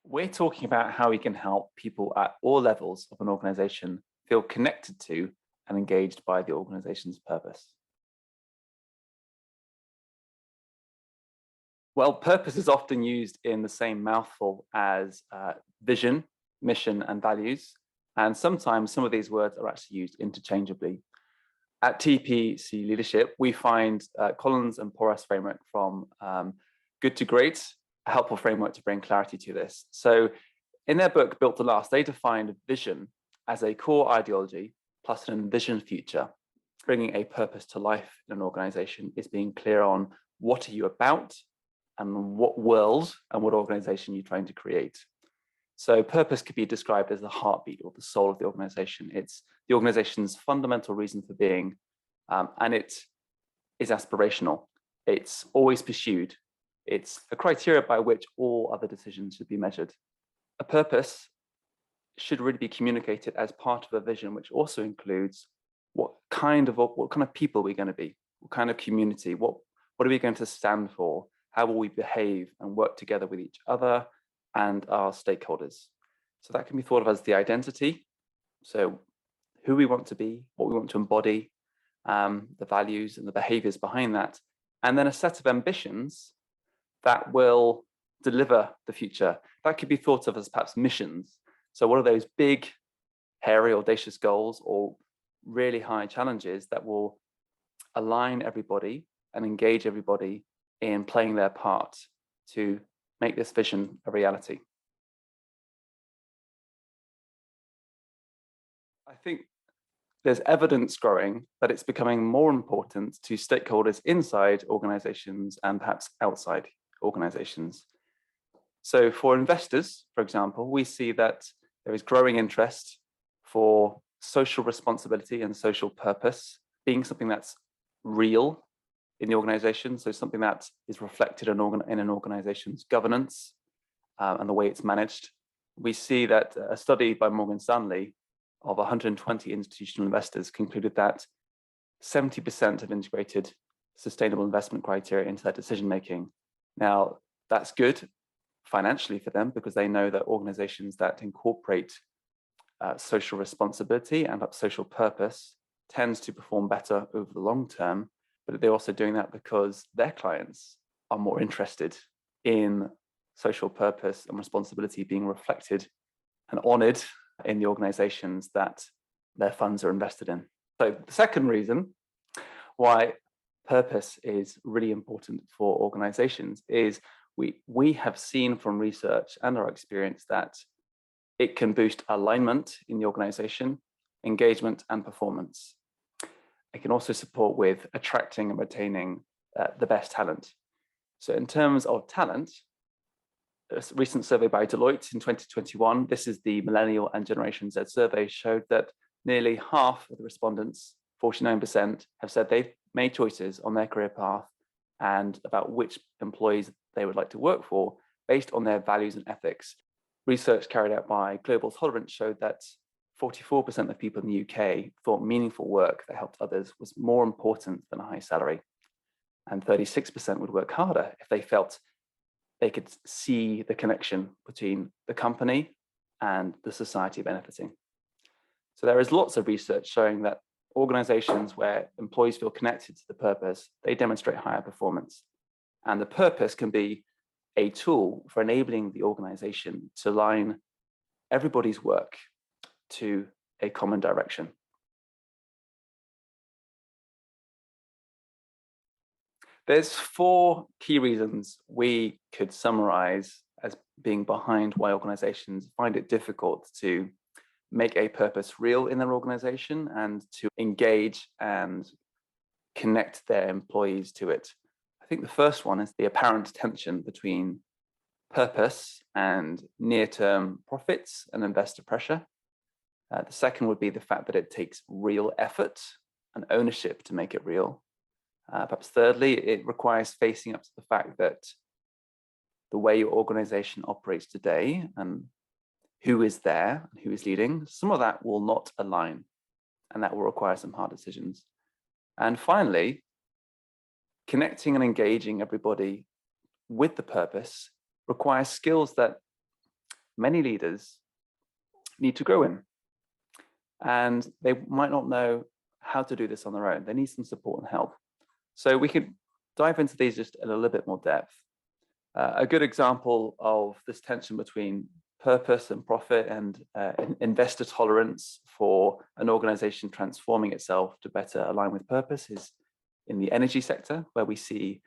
We're talking about how we can help people at all levels of an organization feel connected to and engaged by the organization's purpose. Well, purpose is often used in the same mouthful as vision, mission, and values. And sometimes some of these words are actually used interchangeably. At TPC Leadership, we find Collins and Porras framework from Good to Great, a helpful framework to bring clarity to this. So in their book, Built to Last, they defined vision as a core ideology plus an envisioned future. Bringing a purpose to life in an organization is being clear on what are you about and what world and what organization you're trying to create. So purpose could be described as the heartbeat or the soul of the organization. It's the organization's fundamental reason for being, and it is aspirational. It's always pursued. It's a criteria by which all other decisions should be measured. A purpose should really be communicated as part of a vision, which also includes what kind of people we're going to be, what kind of community, what are we going to stand for, how will we behave and work together with each other and our stakeholders. So that can be thought of as the identity. So who we want to be, what we want to embody, the values and the behaviors behind that, and then a set of ambitions that will deliver the future. That could be thought of as perhaps missions. So what are those big, hairy, audacious goals or really high challenges that will align everybody and engage everybody in playing their part to make this vision a reality? I think there's evidence growing that it's becoming more important to stakeholders inside organizations and perhaps outside organizations. So for investors, for example, we see that there is growing interest for social responsibility and social purpose being something that's real in the organization. So something that is reflected in an organization's governance and the way it's managed. We see that a study by Morgan Stanley of 120 institutional investors concluded that 70% have integrated sustainable investment criteria into their decision-making. Now, that's good financially for them because they know that organizations that incorporate social responsibility and social purpose tends to perform better over the long term, but they're also doing that because their clients are more interested in social purpose and responsibility being reflected and honored in the organizations that their funds are invested in. So the second reason why purpose is really important for organizations is we have seen from research and our experience that it can boost alignment in the organization, engagement and performance. It can also support with attracting and retaining the best talent. So in terms of talent, a recent survey by Deloitte in 2021, this is the Millennial and Generation Z survey, showed that nearly half of the respondents, 49%, have said they've made choices on their career path and about which employees they would like to work for based on their values and ethics. Research carried out by Global Tolerance showed that 44% of people in the UK thought meaningful work that helped others was more important than a high salary. And 36% would work harder if they felt they could see the connection between the company and the society benefiting. So there is lots of research showing that organizations where employees feel connected to the purpose, they demonstrate higher performance. And the purpose can be a tool for enabling the organization to align everybody's work to a common direction. There's 4 key reasons we could summarize as being behind why organizations find it difficult to make a purpose real in their organization and to engage and connect their employees to it. I think the first one is the apparent tension between purpose and near-term profits and investor pressure. The second would be the fact that it takes real effort and ownership to make it real. Perhaps thirdly, it requires facing up to the fact that the way your organization operates today and who is there and who is leading, some of that will not align, and that will require some hard decisions. And finally, connecting and engaging everybody with the purpose requires skills that many leaders need to grow in. And they might not know how to do this on their own. They need some support and help. So we could dive into these just in a little bit more depth. A good example of this tension between purpose and profit and investor tolerance for an organization transforming itself to better align with purpose is in the energy sector, where we see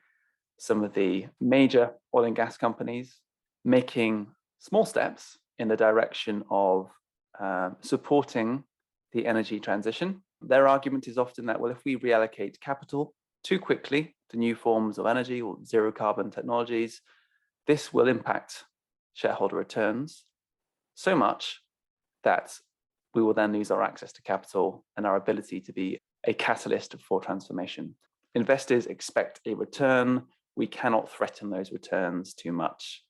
some of the major oil and gas companies making small steps in the direction of supporting the energy transition. Their argument is often that, well, if we reallocate capital too quickly to new forms of energy or zero carbon technologies, this will impact shareholder returns so much that we will then lose our access to capital and our ability to be a catalyst for transformation. Investors expect a return. We cannot threaten those returns too much.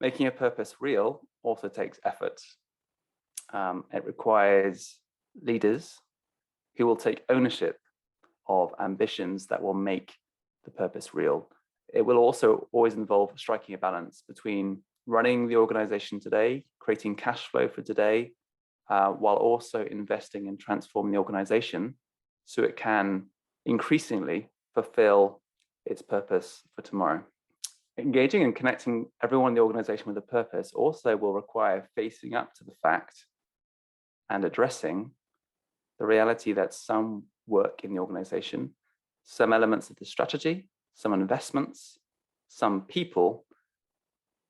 Making a purpose real also takes effort. It requires leaders who will take ownership of ambitions that will make the purpose real. It will also always involve striking a balance between running the organization today, creating cash flow for today, while also investing in transforming the organization so it can increasingly fulfill its purpose for tomorrow. Engaging and connecting everyone in the organization with a purpose also will require facing up to the fact and addressing the reality that some work in the organization, some elements of the strategy, some investments, some people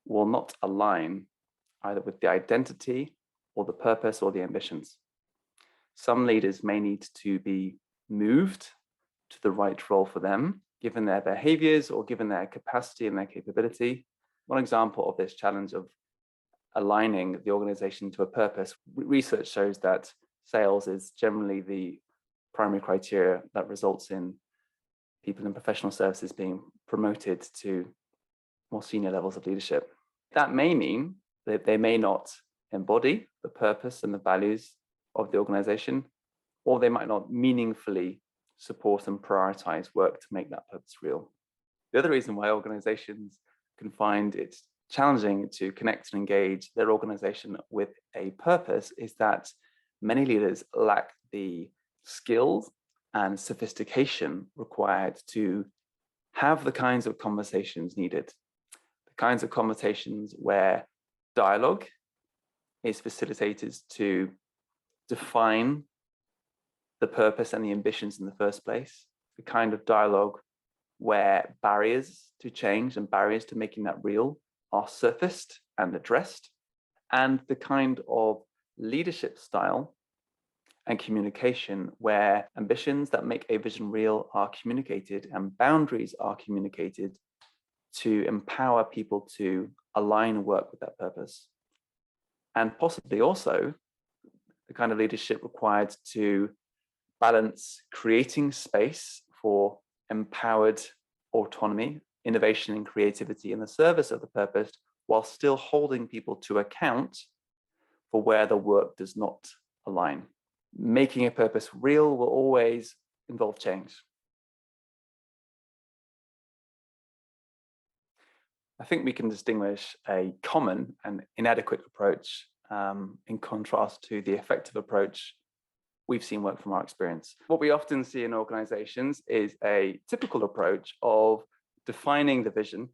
will not align either with the identity or the purpose or the ambitions. Some leaders may need to be moved to the right role for them, given their behaviors or given their capacity and their capability. One example of this challenge of aligning the organization to a purpose, research shows that sales is generally the primary criteria that results in people in professional services being promoted to more senior levels of leadership. That may mean that they may not embody the purpose and the values of the organization, or they might not meaningfully support and prioritize work to make that purpose real. The other reason why organizations can find it challenging to connect and engage their organization with a purpose is that many leaders lack the skills and sophistication required to have the kinds of conversations needed, the kinds of conversations where dialogue is facilitated to define the purpose and the ambitions in the first place, the kind of dialogue where barriers to change and barriers to making that real are surfaced and addressed, and the kind of leadership style and communication where ambitions that make a vision real are communicated and boundaries are communicated to empower people to align and work with that purpose. And possibly also the kind of leadership required to balance creating space for empowered autonomy, innovation, and creativity in the service of the purpose, while still holding people to account for where the work does not align. Making a purpose real will always involve change. I think we can distinguish a common and inadequate approach in contrast to the effective approach we've seen work from our experience. What we often see in organizations is a typical approach of defining the vision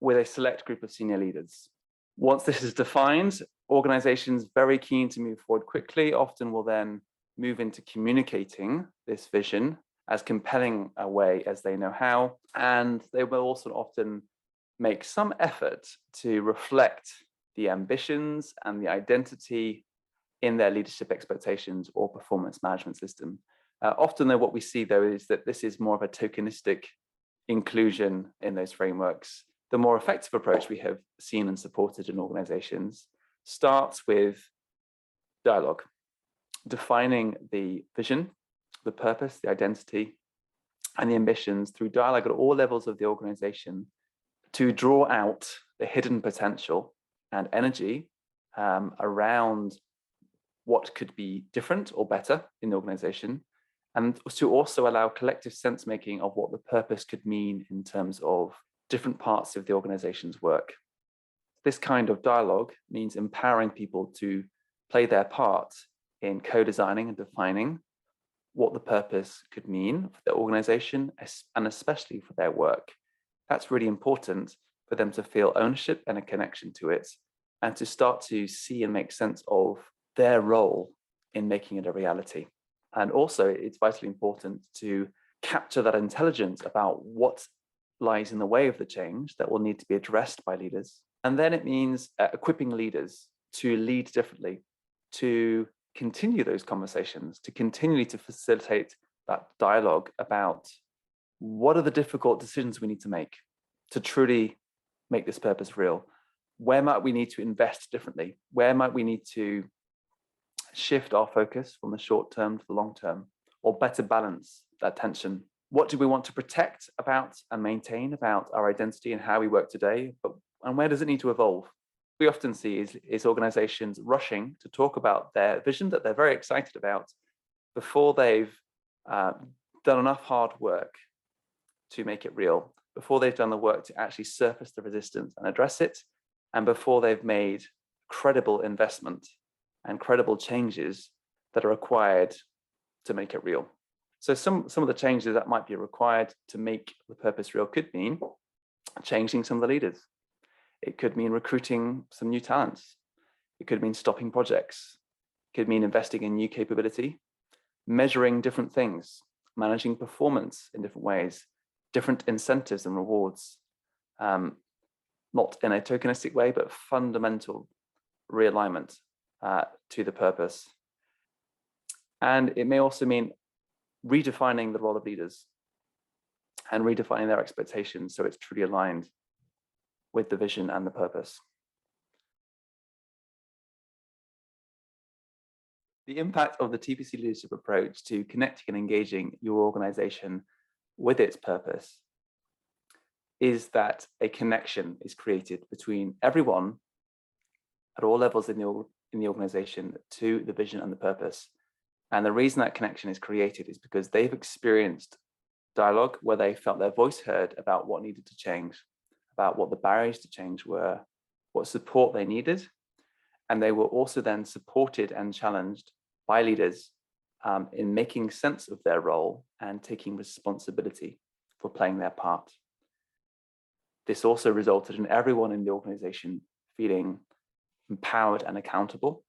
with a select group of senior leaders. Once this is defined, organizations very keen to move forward quickly often will then move into communicating this vision as compelling a way as they know how, and they will also often make some effort to reflect the ambitions and the identity in their leadership expectations or performance management system. Often though, what we see though is that this is more of a tokenistic inclusion in those frameworks. The more effective approach we have seen and supported in organizations starts with dialogue, defining the vision, the purpose, the identity, and the ambitions through dialogue at all levels of the organization to draw out the hidden potential and energy around what could be different or better in the organization, and to also allow collective sense making of what the purpose could mean in terms of different parts of the organization's work. This kind of dialogue means empowering people to play their part in co-designing and defining what the purpose could mean for their organization and especially for their work. That's really important for them to feel ownership and a connection to it, and to start to see and make sense of their role in making it a reality. And also, it's vitally important to capture that intelligence about what lies in the way of the change that will need to be addressed by leaders. And then it means equipping leaders to lead differently, to continue those conversations, to continually to facilitate that dialogue about what are the difficult decisions we need to make to truly make this purpose real. Where might we need to invest differently? Where might we need to shift our focus from the short term to the long term, or better balance that tension? What do we want to protect about and maintain about our identity and how we work today, and where does it need to evolve? We often see is organizations rushing to talk about their vision that they're very excited about before they've done enough hard work to make it real, before they've done the work to actually surface the resistance and address it, and before they've made credible investment and credible changes that are required to make it real. So some of the changes that might be required to make the purpose real could mean changing some of the leaders. It could mean recruiting some new talents. It could mean stopping projects. It could mean investing in new capability, measuring different things, managing performance in different ways, different incentives and rewards, not in a tokenistic way, but fundamental realignment to the purpose. And it may also mean redefining the role of leaders and redefining their expectations so it's truly aligned with the vision and the purpose. The impact of the TPC leadership approach to connecting and engaging your organization with its purpose is that a connection is created between everyone at all levels in the organization to the vision and the purpose. And the reason that connection is created is because they've experienced dialogue where they felt their voice heard about what needed to change, about what the barriers to change were, what support they needed. And they were also then supported and challenged by leaders in making sense of their role and taking responsibility for playing their part. This also resulted in everyone in the organization feeling empowered and accountable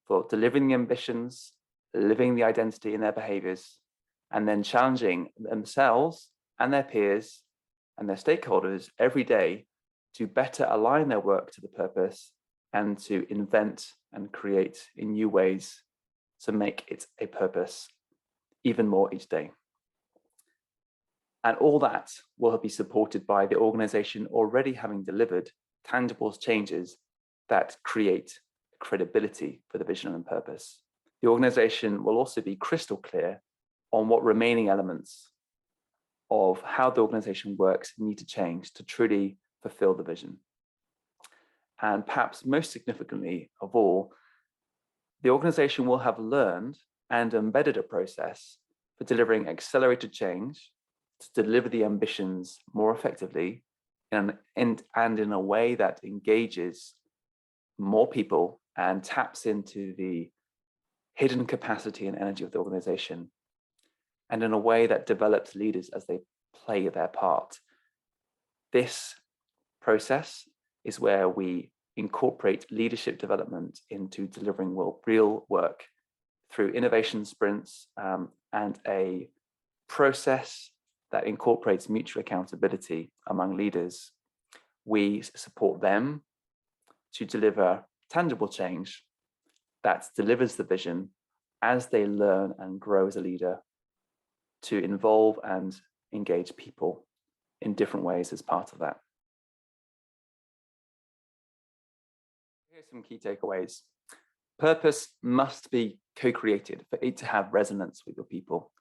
for delivering the ambitions, living the identity in their behaviors, and then challenging themselves and their peers and their stakeholders every day to better align their work to the purpose and to invent and create in new ways to make it a purpose even more each day. And all that will be supported by the organization already having delivered tangible changes that create credibility for the vision and purpose. The organization will also be crystal clear on what remaining elements of how the organization works need to change to truly fulfill the vision. And perhaps most significantly of all, the organization will have learned and embedded a process for delivering accelerated change to deliver the ambitions more effectively and in a way that engages more people and taps into the hidden capacity and energy of the organization, and in a way that develops leaders as they play their part. This process is where we incorporate leadership development into delivering real work through innovation sprints and a process that incorporates mutual accountability among leaders. We support them to deliver tangible change that delivers the vision as they learn and grow as a leader, to involve and engage people in different ways as part of that. Here's some key takeaways. Purpose must be co-created for it to have resonance with your people.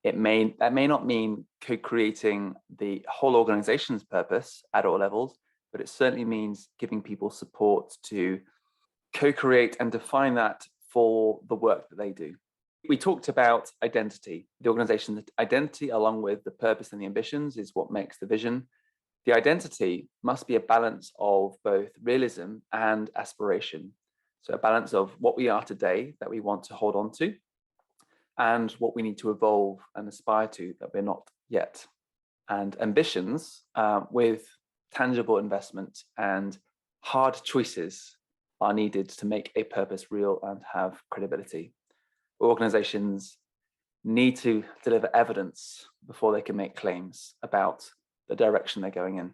That may not mean co-creating the whole organization's purpose at all levels, but it certainly means giving people support to co-create and define that for the work that they do. We talked about identity. The organization's identity, along with the purpose and the ambitions, is what makes the vision. The identity must be a balance of both realism and aspiration. So a balance of what we are today that we want to hold on to, and what we need to evolve and aspire to that we're not yet. And ambitions with tangible investment and hard choices are needed to make a purpose real and have credibility. Organizations need to deliver evidence before they can make claims about the direction they're going in.